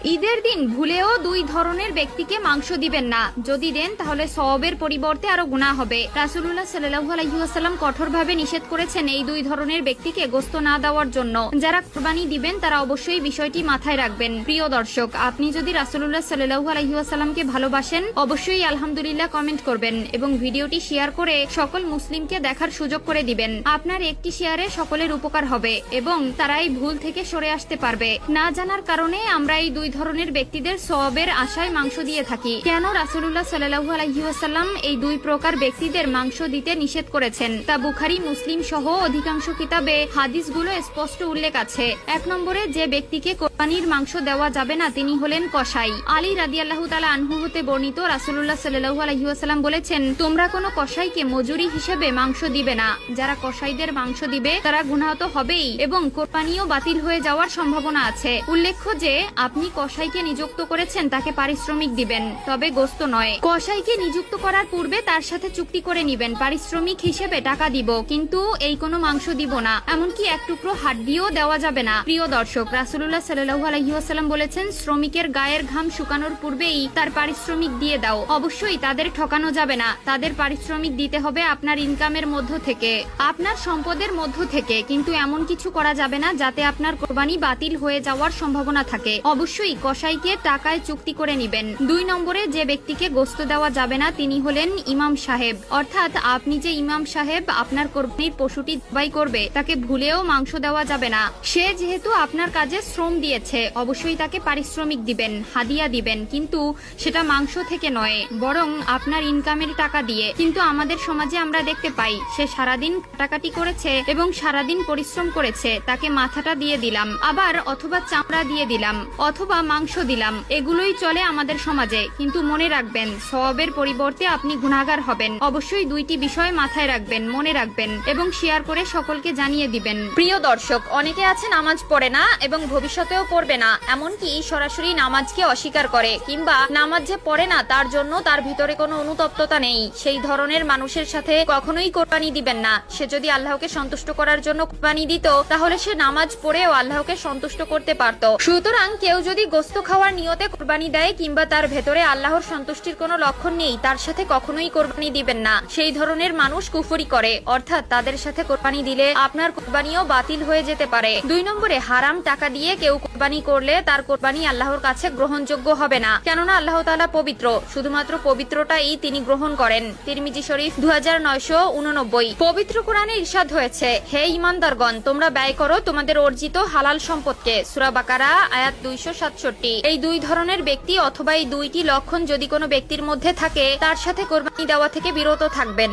ঈদের দিন ভুলেও দুই ধরনের ব্যক্তিকে মাংস দিবেন না। যদি দেন তাহলে সওয়াবের পরিবর্তে আরো গুনাহ হবে। রাসূলুল্লাহ সাল্লাল্লাহু আলাইহি ওয়াসাল্লাম কঠোরভাবে নিষেধ করেছেন এই দুই ধরনের ব্যক্তিকে গোশত না দেওয়ার জন্য। যারা কুরবানি দিবেন তারা অবশ্যই বিষয়টি মাথায় রাখবেন। প্রিয় দর্শক, আপনি যদি রাসূলুল্লাহ সাল্লাল্লাহু আলাইহি ওয়াসাল্লামকে ভালোবাসেন অবশ্যই আলহামদুলিল্লাহ কমেন্ট করবেন এবং ভিডিওটি শেয়ার করে সকল মুসলিমকে দেখার সুযোগ করে দিবেন। আপনার একটি শেয়ারে সকলের উপকার হবে এবং তারাই ভুল থেকে সরে আসতে পারবে। না জানার কারণে আমরা এই দুই ধরনের ব্যক্তিদের সওয়াবের আশায় মাংস দিয়ে থাকি। কেন রাসূলুল্লাহ সাল্লাল্লাহু আলাইহি ওয়াসাল্লাম এই দুই প্রকার ব্যক্তিদের মাংস দিতে নিষেধ করেছেন তা বুখারী, মুসলিম সহ অধিকাংশ কিতাবে হাদিসগুলো স্পষ্ট উল্লেখ আছে। 1 নম্বরে যে ব্যক্তিকে কোরবানির মাংস দেওয়া যাবে না তিনি হলেন কসাই। আলী রাদিয়াল্লাহু তাআলা আনহু হতে বর্ণিত রাসূলুল্লাহ সাল্লাল্লাহু আলাইহি ওয়াসাল্লাম বলেছেন, তোমরা কোনো কসাইকে মজুরি হিসেবে মাংস দিবে না। যারা কসাইদের মাংস দিবে তারা গুনাহত হবেই এবং কোরবানিও বাতিল হয়ে যাওয়ার সম্ভাবনা আছে। উল্লেখ্য যে আপনি কসাইকে নিযুক্ত করেছেন তাকে পারিশ্রমিক দিবেন, তবে গোশত নয়। কসাইকে নিযুক্ত করার পূর্বে তার সাথে চুক্তি করে নিবেন, পারিশ্রমিক হিসেবে টাকা দিব, কিন্তু এই কোনো মাংস দিব না, এমনকি এক টুকরো হাড্ডিও দেওয়া যাবে না। প্রিয় দর্শক, রাসূলুল্লাহ সাল্লাল্লাহু আলাইহি ওয়াসাল্লাম বলেছেন, শ্রমিকের গায়ের ঘাম শুকানোর পূর্বেই তার পারিশ্রমিক দিয়ে দাও। অবশ্যই তাদের ঠকানো যাবে না। তাদের পারিশ্রমিক দিতে হবে আপনার ইনকামের মধ্য থেকে, আপনার সম্পদের মধ্য থেকে, কিন্তু এমন কিছু করা যাবে না যাতে আপনার কোরবানি বাতিল হয়ে যাওয়ার সম্ভাবনা থাকে। অবশ্যই কসাইকে টাকায় চুক্তি করে নিবেন। 2 নম্বরে যে ব্যক্তিকে গোশত দেওয়া যাবে না তিনি হলেন ইমাম সাহেব। অর্থাৎ আপনি যে ইমাম সাহেব আপনার কোরবানির পশুটি জবাই করবে তাকে ভুলেও মাংস দেওয়া যাবে না। সে যেহেতু আপনার কাজে শ্রম দিয়েছে অবশ্যই তাকে পারিশ্রমিক দিবেন, হাদিয়া দিবেন, কিন্তু সেটা মাংস থেকে নয় বরং আপনার ইনকামের টাকা দিয়ে। কিন্তু আমাদের সমাজে আমরা দেখতে পাই সে সারাদিন কাটাকাটি করেছে এবং সারাদিন পরিশ্রম করেছে, তাকে মাথাটা দিয়ে দিলাম, আবার অথবা চামড়া দিয়ে দিলাম, অথবা মাংস দিলাম, এগুলোই চলে আমাদের সমাজে। কিন্তু মনে রাখবেন সওয়াবের পরিবর্তে আপনি গুনাহগার হবেন। অবশ্যই 2টি বিষয় মাথায় রাখবেন, মনে রাখবেন এবং শেয়ার করে সকলকে জানিয়ে দিবেন। প্রিয় দর্শক, অনেকে আছে নামাজ পড়ে না এবং ভবিষ্যতেও পড়বে না, এমনকি সরাসরি নামাজকে অস্বীকার করে, কিংবা নামাজ যে পড়ে না তার জন্য তার ভিতরে কোনো অনুতপ্ততা নেই। সেই ধরনের মানুষের সাথে কখনোই কোরবানি দিবেন না। সে যদি আল্লাহকে সন্তুষ্ট করার জন্য কোরবানি দিত তাহলে সে নামাজ পড়েও আল্লাহকে সন্তুষ্ট করতে পারত। সুতরাং কেউ যদি গোশত খাওয়ার নিয়তে কোরবানি দেয় কিংবা তার ভেতরে আল্লাহর সন্তুষ্টির কোনো লক্ষণ নেই তার সাথে কখনোই কোরবানি দিবেন না। সেই ধরনের মানুষ কুফরি করে, অর্থাৎ তাদের সাথে কোরবানি দিলে আপনার কোরবানিও বাতিল হয়ে যেতে পারে। 2 নম্বরে হারাম টাকা দিয়ে কেউ কোরবানি করলে তার কোরবানি আল্লাহর কাছে গ্রহণযোগ্য হবে না, কেননা আল্লাহ তাআলা পবিত্র, শুধুমাত্র পবিত্রটাই তিনি গ্রহণ করেন। তিরমিজি শরীফ 2989। পবিত্র কোরআনে ইরশাদ হয়েছে, হে ঈমানদারগণ, তোমরা ব্যয় করো তোমাদের অর্জিত হালাল সম্পদকে। সূরা বাকারা আয়াত 267। এই 2 ধরনের ব্যক্তি অথবা এই 2টি লক্ষণ যদি কোনো ব্যক্তির মধ্যে থাকে তার সাথে কোরবানি দেওয়া থেকে বিরত থাকবেন।